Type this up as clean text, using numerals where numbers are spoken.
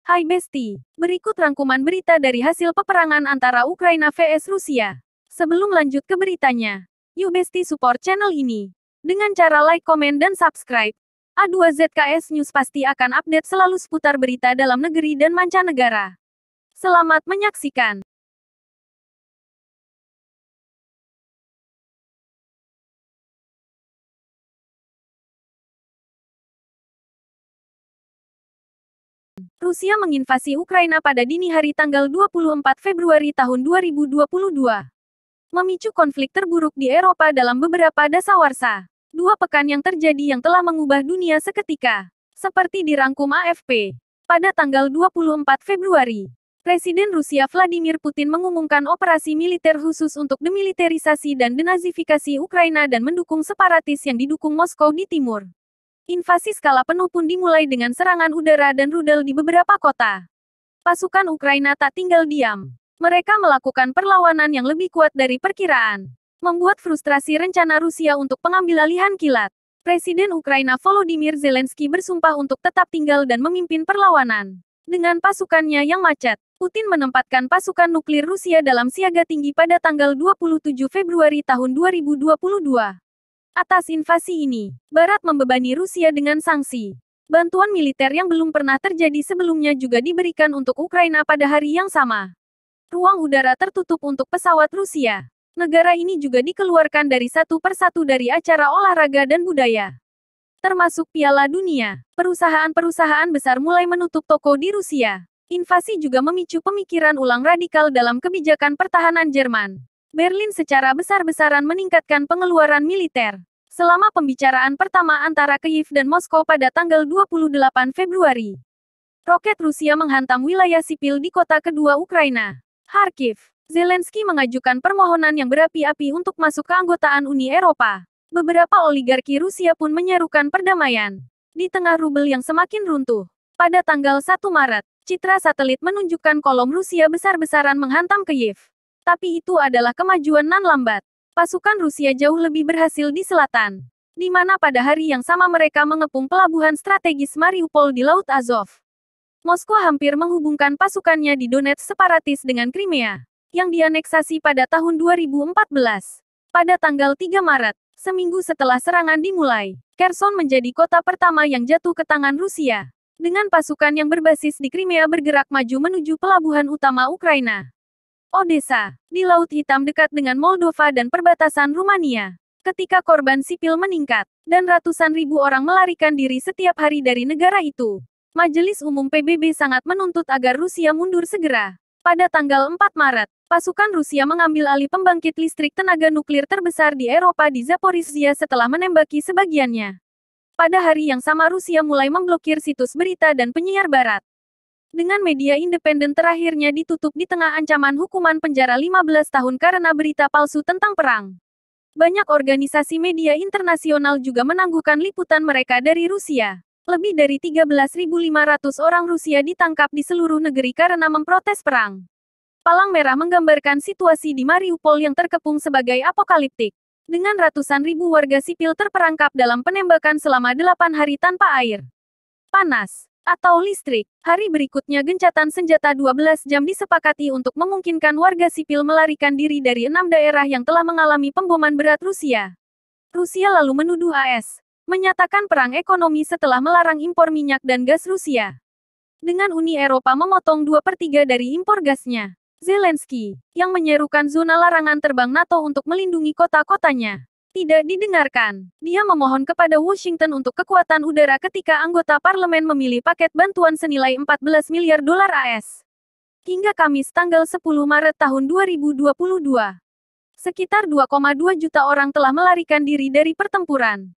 Hai Besti, berikut rangkuman berita dari hasil peperangan antara Ukraina vs Rusia. Sebelum lanjut ke beritanya, yuk Besti support channel ini. Dengan cara like, komen, dan subscribe. A2ZKS News pasti akan update selalu seputar berita dalam negeri dan mancanegara. Selamat menyaksikan. Rusia menginvasi Ukraina pada dini hari tanggal 24 Februari tahun 2022. Memicu konflik terburuk di Eropa dalam beberapa dasawarsa. 2 pekan yang terjadi yang telah mengubah dunia seketika. Seperti dirangkum AFP. Pada tanggal 24 Februari, Presiden Rusia Vladimir Putin mengumumkan operasi militer khusus untuk demilitarisasi dan denazifikasi Ukraina dan mendukung separatis yang didukung Moskow di timur. Invasi skala penuh pun dimulai dengan serangan udara dan rudal di beberapa kota. Pasukan Ukraina tak tinggal diam. Mereka melakukan perlawanan yang lebih kuat dari perkiraan. Membuat frustrasi rencana Rusia untuk pengambilalihan kilat. Presiden Ukraina Volodymyr Zelensky bersumpah untuk tetap tinggal dan memimpin perlawanan. Dengan pasukannya yang macet, Putin menempatkan pasukan nuklir Rusia dalam siaga tinggi pada tanggal 27 Februari tahun 2022. Atas invasi ini, Barat membebani Rusia dengan sanksi. Bantuan militer yang belum pernah terjadi sebelumnya juga diberikan untuk Ukraina pada hari yang sama. Ruang udara tertutup untuk pesawat Rusia. Negara ini juga dikeluarkan dari satu persatu dari acara olahraga dan budaya. Termasuk Piala Dunia. Perusahaan-perusahaan besar mulai menutup toko di Rusia. Invasi juga memicu pemikiran ulang radikal dalam kebijakan pertahanan Jerman. Berlin secara besar-besaran meningkatkan pengeluaran militer. Selama pembicaraan pertama antara Kyiv dan Moskow pada tanggal 28 Februari. Roket Rusia menghantam wilayah sipil di kota kedua Ukraina, Kharkiv. Zelensky mengajukan permohonan yang berapi-api untuk masuk keanggotaan Uni Eropa. Beberapa oligarki Rusia pun menyerukan perdamaian. Di tengah rubel yang semakin runtuh. Pada tanggal 1 Maret, citra satelit menunjukkan kolom Rusia besar-besaran menghantam Kyiv. Tapi itu adalah kemajuan nan lambat. Pasukan Rusia jauh lebih berhasil di selatan. Di mana pada hari yang sama mereka mengepung pelabuhan strategis Mariupol di Laut Azov. Moskow hampir menghubungkan pasukannya di Donetsk separatis dengan Crimea, yang dianeksasi pada tahun 2014. Pada tanggal 3 Maret, seminggu setelah serangan dimulai, Kherson menjadi kota pertama yang jatuh ke tangan Rusia. Dengan pasukan yang berbasis di Crimea bergerak maju menuju pelabuhan utama Ukraina. Odessa, di Laut Hitam dekat dengan Moldova dan perbatasan Rumania. Ketika korban sipil meningkat, dan ratusan ribu orang melarikan diri setiap hari dari negara itu. Majelis Umum PBB sangat menuntut agar Rusia mundur segera. Pada tanggal 4 Maret, pasukan Rusia mengambil alih pembangkit listrik tenaga nuklir terbesar di Eropa di Zaporizhzhia setelah menembaki sebagiannya. Pada hari yang sama Rusia mulai memblokir situs berita dan penyiar barat. Dengan media independen terakhirnya ditutup di tengah ancaman hukuman penjara 15 tahun karena berita palsu tentang perang. Banyak organisasi media internasional juga menangguhkan liputan mereka dari Rusia. Lebih dari 13.500 orang Rusia ditangkap di seluruh negeri karena memprotes perang. Palang merah menggambarkan situasi di Mariupol yang terkepung sebagai apokaliptik. Dengan ratusan ribu warga sipil terperangkap dalam penembakan selama 8 hari tanpa air, panas, atau listrik. Hari berikutnya gencatan senjata 12 jam disepakati untuk memungkinkan warga sipil melarikan diri dari 6 daerah yang telah mengalami pemboman berat Rusia. Rusia lalu menuduh AS, menyatakan perang ekonomi setelah melarang impor minyak dan gas Rusia. Dengan Uni Eropa memotong 2/3 dari impor gasnya. Zelensky, yang menyerukan zona larangan terbang NATO untuk melindungi kota-kotanya, tidak didengarkan. Dia memohon kepada Washington untuk kekuatan udara ketika anggota parlemen memilih paket bantuan senilai 14 miliar dolar AS. Hingga Kamis tanggal 10 Maret tahun 2022. Sekitar 2,2 juta orang telah melarikan diri dari pertempuran.